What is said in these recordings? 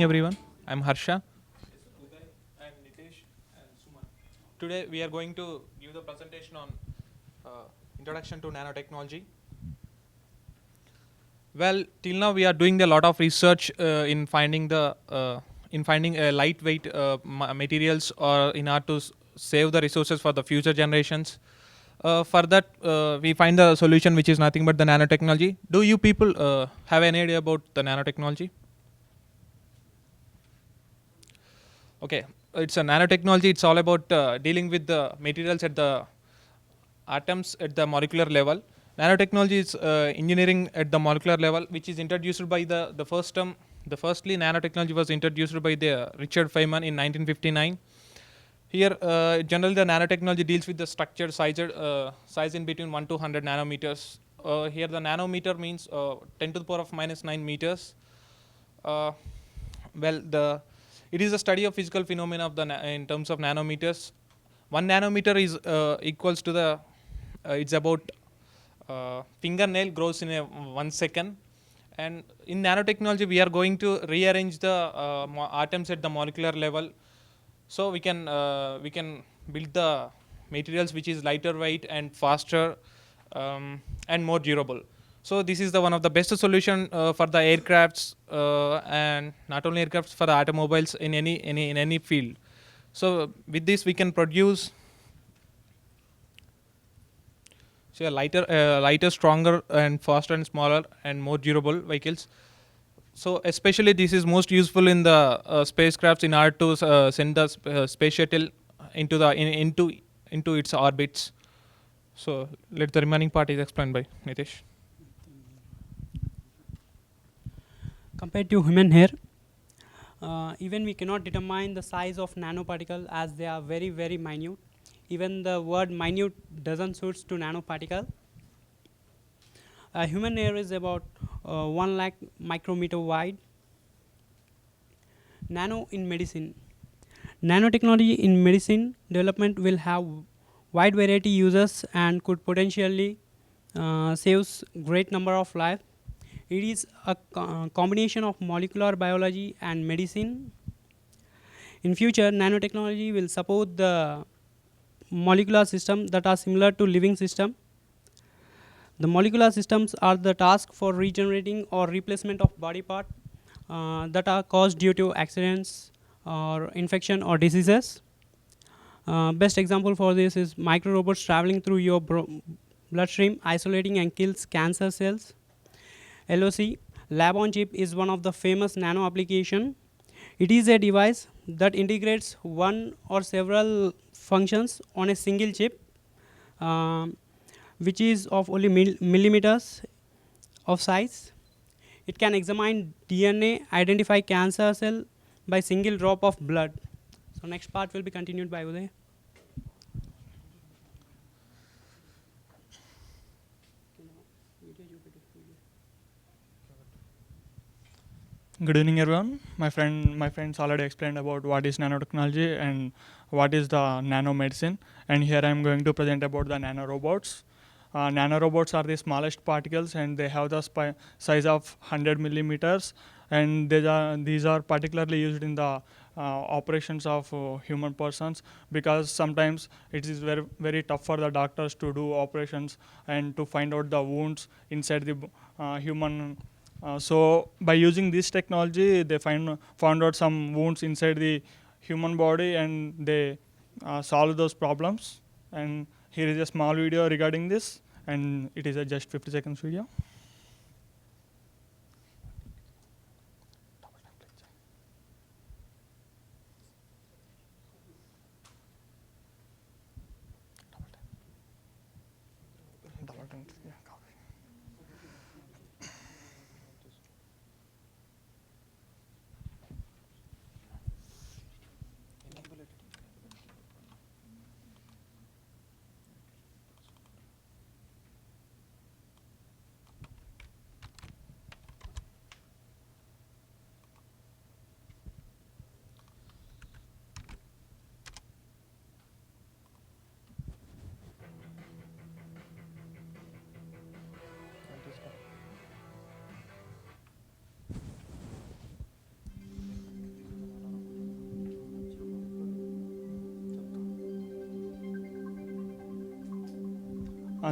everyone. I'm Harsha. And Nitesh and Suman. Today we are going to give the presentation on introduction to nanotechnology. Well, till now we are doing a lot of research in finding lightweight materials or in order to save the resources for the future generations. For that, we find the solution, which is nothing but the nanotechnology. Do you people have any idea about the nanotechnology? Okay, it's a nanotechnology. It's all about dealing with the materials at the atoms at the molecular level. Nanotechnology is engineering at the molecular level, which is introduced by the first term. The firstly, nanotechnology was introduced by the Richard Feynman in 1959. Here, generally, the nanotechnology deals with the structure size in between 1 to 100 nanometers. Here, the nanometer means 10 to the power of minus 9 meters. It is a study of physical phenomena of in terms of nanometers. 1 nanometer is equals to the it's about fingernail grows in 1 second. And in nanotechnology, we are going to rearrange the atoms at the molecular level, so we can build the materials which is lighter weight and faster and more durable. So this is the one of the best solution for the aircrafts and not only aircrafts, for the automobiles in any field. So with this we can produce lighter, stronger, and faster and smaller and more durable vehicles. So especially this is most useful in the spacecrafts in order to send the space shuttle into its orbits. So let the remaining part is explained by Nitesh. Compared to human hair, even we cannot determine the size of nanoparticle as they are very, very minute. Even the word minute doesn't suit to nanoparticle. Human hair is about 1 lakh micrometer wide. Nano in medicine. Nanotechnology in medicine development will have wide variety uses and could potentially saves great number of life. It is a combination of molecular biology and medicine. In future, nanotechnology will support the molecular system that are similar to living system. The molecular systems are the task for regenerating or replacement of body part that are caused due to accidents or infection or diseases. Best example for this is microrobots traveling through your bloodstream, isolating and kills cancer cells. LOC, lab on chip, is one of the famous nano application. It is a device that integrates one or several functions on a single chip, which is of only millimeters of size. It can examine DNA, identify cancer cell by single drop of blood. So next part will be continued by Uday. Good evening, everyone. My friends already explained about what is nanotechnology and what is the nanomedicine, and here I am going to present about the nanorobots. Nanorobots are the smallest particles, and they have the size of 100 millimeters, and these are particularly used in the operations of human persons, because sometimes it is very, very tough for the doctors to do operations and to find out the wounds inside the human. So by using this technology, they found out some wounds inside the human body, and they solve those problems. And here is a small video regarding this, and it is a just 50 seconds video.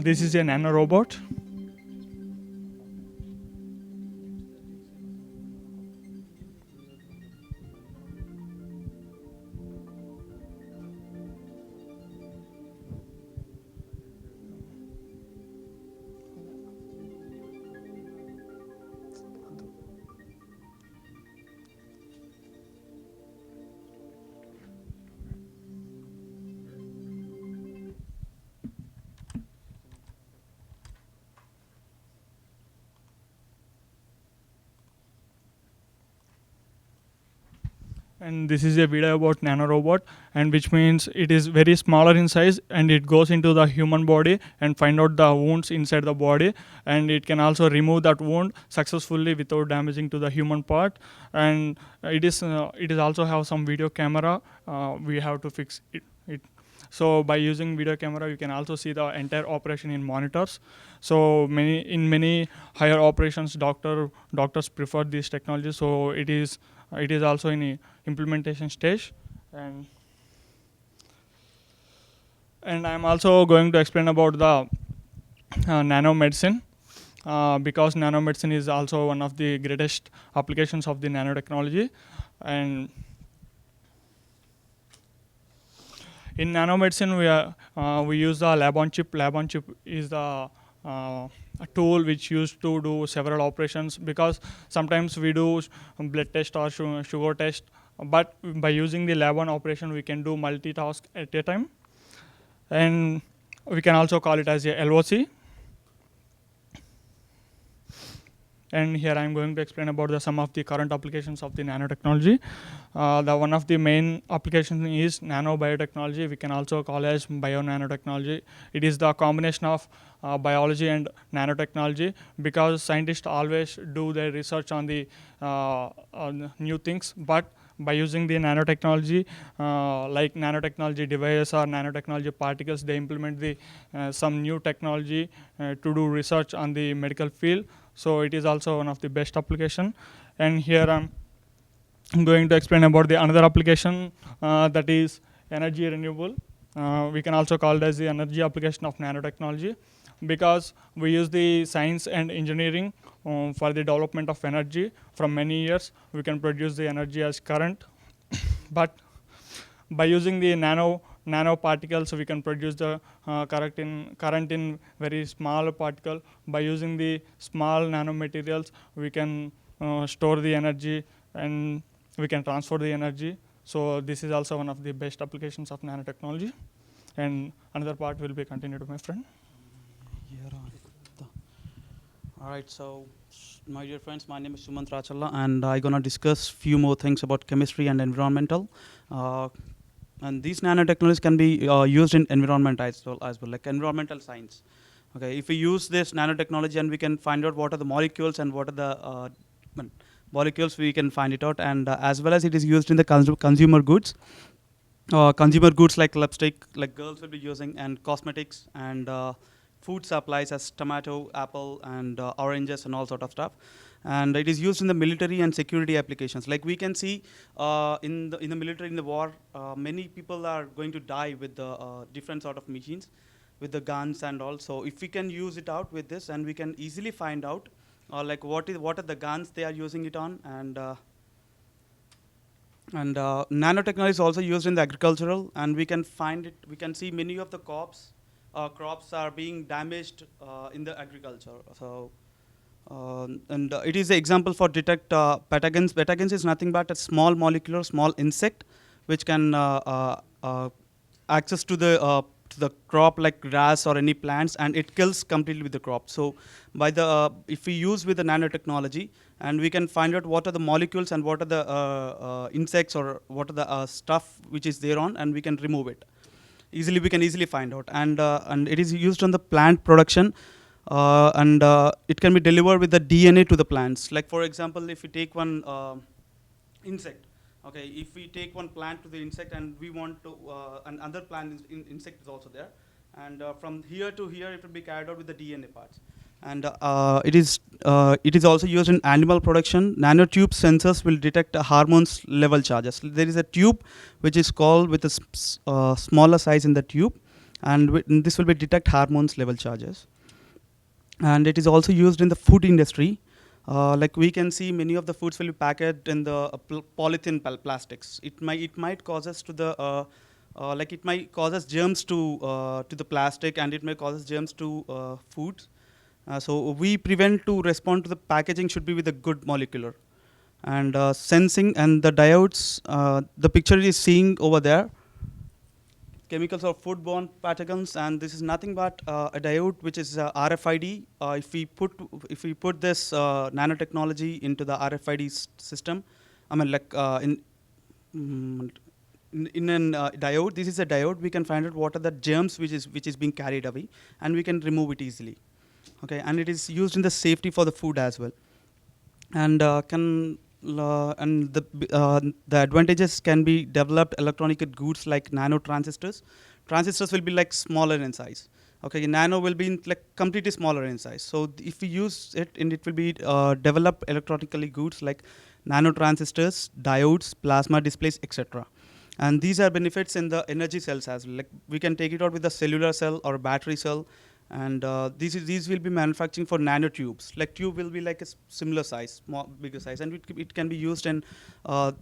This is a nanorobot. And this is a video about nanorobot, and which means it is very smaller in size, and it goes into the human body and find out the wounds inside the body, and it can also remove that wound successfully without damaging to the human part. And it is also have some video camera. We have to fix it. So by using video camera, you can also see the entire operation in monitors. So many higher operations, doctors prefer this technology. So it is also in a implementation stage. And I'm also going to explain about the nanomedicine, because nanomedicine is also one of the greatest applications of the nanotechnology. And in nanomedicine, we use the lab on chip. Lab on chip is the a tool which used to do several operations, because sometimes we do blood test or sugar test, but by using the lab on operation, we can do multitask at a time. And we can also call it as a LOC. And here I'm going to explain about some of the current applications of the nanotechnology. The one of the main applications is nanobiotechnology. We can also call as bio-nanotechnology. It is the combination of biology and nanotechnology, because scientists always do their research on the on new things, but by using the nanotechnology, like nanotechnology devices or nanotechnology particles, they implement the some new technology to do research on the medical field. So it is also one of the best application. And here I'm going to explain about the another application, that is energy renewable. We can also call it as the energy application of nanotechnology, because we use the science and engineering for the development of energy. From many years, we can produce the energy as current, but by using the nanoparticles, we can produce the current in very small particle. By using the small nanomaterials, we can store the energy, and we can transfer the energy. So this is also one of the best applications of nanotechnology. And another part will be continued by my friend. All right, so my dear friends, my name is Sumant Rachalla, and I'm gonna discuss few more things about chemistry and environmental. And these nanotechnologies can be used in environment as well, like environmental science. Okay, if we use this nanotechnology and we can find out what are the molecules and what are the molecules, we can find it out. And as well as it is used in the consumer goods. Consumer goods like lipstick, like girls will be using, and cosmetics, and food supplies as tomato, apple, and oranges, and all sort of stuff. And it is used in the military and security applications. Like we can see in the military, in the war, many people are going to die with the different sort of machines, with the guns and all. So if we can use it out with this, and we can easily find out like what are the guns they are using it on. And nanotechnology is also used in the agricultural, and we can find it. We can see many of the crops are being damaged in the agriculture. So and it is an example for detect pathogens. Pathogens is nothing but a small molecular, small insect, which can access to the crop like grass or any plants, and it kills completely with the crop. So by the if we use with the nanotechnology, and we can find out what are the molecules and what are the insects or what are the stuff which is there on, and we can remove it easily. We can easily find out. And it is used on the plant production, and it can be delivered with the DNA to the plants. Like for example, if we take one insect. Okay, if we take one plant to the insect, and we want to, another plant insect is also there, and from here to here it will be carried out with the DNA parts. And it is also used in animal production. Nanotube sensors will detect hormones level charges. There is a tube which is called with a smaller size in the tube, and this will be detect hormones level charges. And it is also used in the food industry. Like we can see, many of the foods will be packaged in the polythene plastics. It might cause us to the like it might cause us germs to the plastic, and it may cause us germs to foods. So we prevent to respond to the packaging should be with a good molecular and sensing and the diodes. The picture is seeing over there. Chemicals of foodborne pathogens, and this is nothing but a diode which is RFID. If we put this nanotechnology into the RFID system, I mean like mm, in an diode, this is a diode. We can find out what are the germs which is being carried away, and we can remove it easily. Okay, and it is used in the safety for the food as well, and the advantages can be developed electronic goods like nanotransistors. Transistors will be like smaller in size. Okay, nano will be like completely smaller in size. So if we use it, and it will be developed electronically goods like nanotransistors, diodes, plasma displays, etc. And these are benefits in the energy cells as well. Like we can take it out with a cellular cell or a battery cell, and these will be manufacturing for nanotubes. Like tube will be like a similar size, bigger size, and it can be used in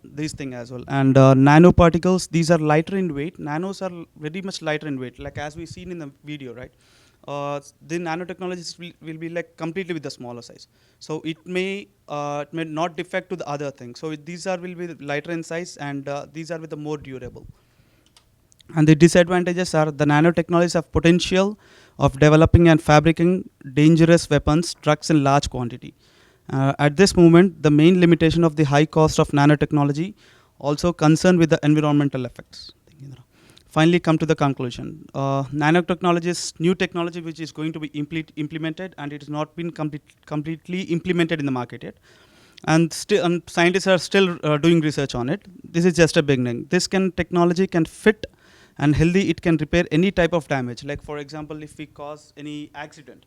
this thing as well. And nanoparticles, these are lighter in weight. Nanos are very much lighter in weight, like as we seen in the video, right? The nanotechnologies will be like completely with the smaller size. So it may not defect to the other thing. So these will be lighter in size, and these are with the more durable. And the disadvantages are the nanotechnologies have potential of developing and fabricating dangerous weapons, drugs in large quantity. At this moment, the main limitation of the high cost of nanotechnology also concerned with the environmental effects. Finally, come to the conclusion. Nanotechnology is new technology which is going to be implemented, and it has not been completely implemented in the market yet. And scientists are still doing research on it. This is just a beginning. This technology can fit and healthy. It can repair any type of damage. Like for example, if we cause any accident,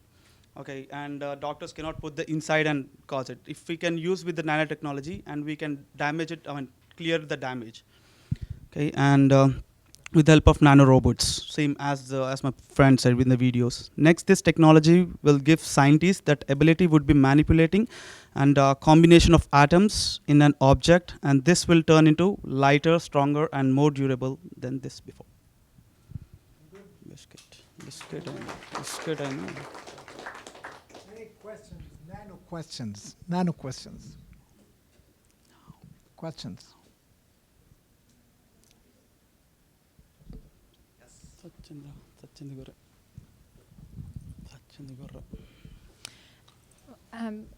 okay, and doctors cannot put the inside and cause it. If we can use with the nanotechnology, and we can damage it, I mean clear the damage. Okay, and with the help of nanorobots, same as my friend said in the videos. Next, this technology will give scientists that ability would be manipulating and combination of atoms in an object, and this will turn into lighter, stronger, and more durable than this before. Biscuit, I know. Any questions? Nano questions. Questions.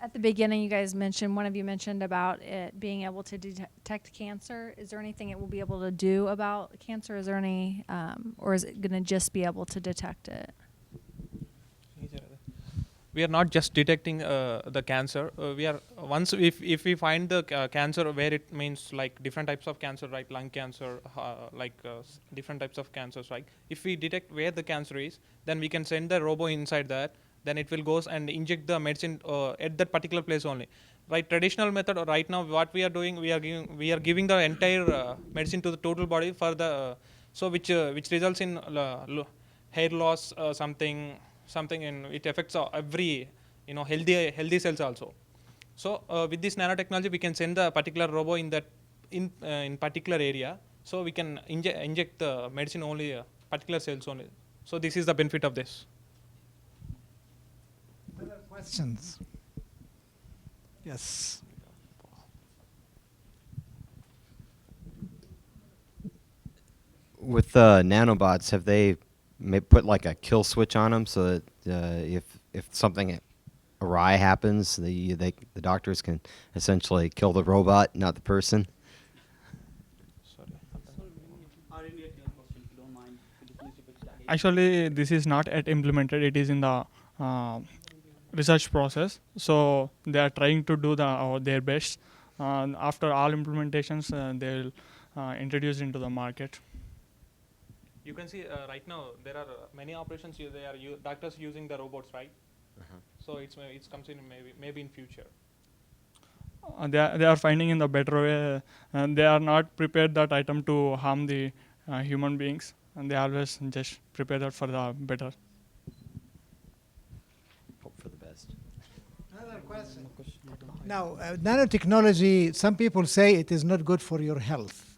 At the beginning, you guys mentioned, one of you mentioned about it being able to detect cancer. Is there anything it will be able to do about cancer? Is there any, or is it going to just be able to detect it? We are not just detecting the cancer. We are once if we find the cancer where it means like different types of cancer, right? Lung cancer, different types of cancers, right? If we detect where the cancer is, then we can send the robo inside that. Then it will goes and inject the medicine at that particular place only. Right? Traditional method. Right now, what we are doing, we are giving the entire medicine to the total body for the which results in hair loss, something, and it affects every healthy cells also. So with this nanotechnology, we can send the particular robo in that in particular area. So we can inject the medicine only particular cells only. So this is the benefit of this. Other questions? Yes. With nanobots, have they put like a kill switch on them so that if something awry happens, the doctors can essentially kill the robot, not the person? Actually, this is not yet implemented. It is in the research process. So they are trying to do their best. After all implementations, they will introduce into the market. You can see right now there are many operations. They are doctors using the robots, right? So it's comes in maybe in future. They are finding in the better way, and they are not prepared that item to harm the human beings. and they always just prepare that for the better. Hope for the best. Another question. Now, nanotechnology, some people say it is not good for your health.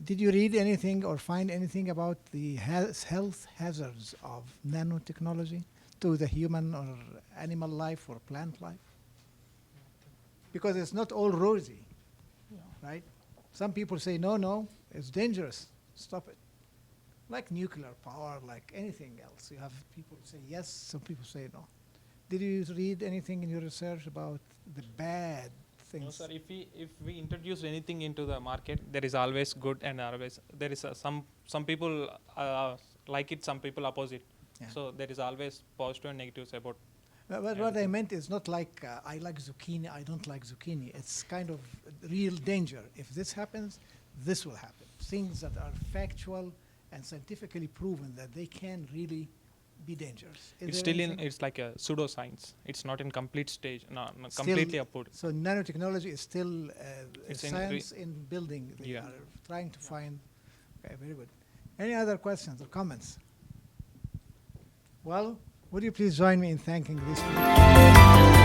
Did you read anything or find anything about the health hazards of nanotechnology to the human or animal life or plant life? Because it's not all rosy, right? Some people say, no, it's dangerous, stop it. Like nuclear power, like anything else. You have people say yes, some people say no. Did you read anything in your research about the bad things? No, sir. If we introduce anything into the market, there is always good and always there is some people like it, some people oppose it. Yeah. So there is always positive and negatives about. But what I meant is not like I like zucchini, I don't like zucchini. It's kind of real danger. If this happens, this will happen. Things that are factual and scientifically proven that they can really be dangerous. Is It's there still anything? it's like a pseudoscience. It's not in complete stage. No, Still- completely approved. So nanotechnology is still It's in science in building. They Yeah. are trying to find. Okay, very good. Any other questions or comments? Well, would you please join me in thanking this group?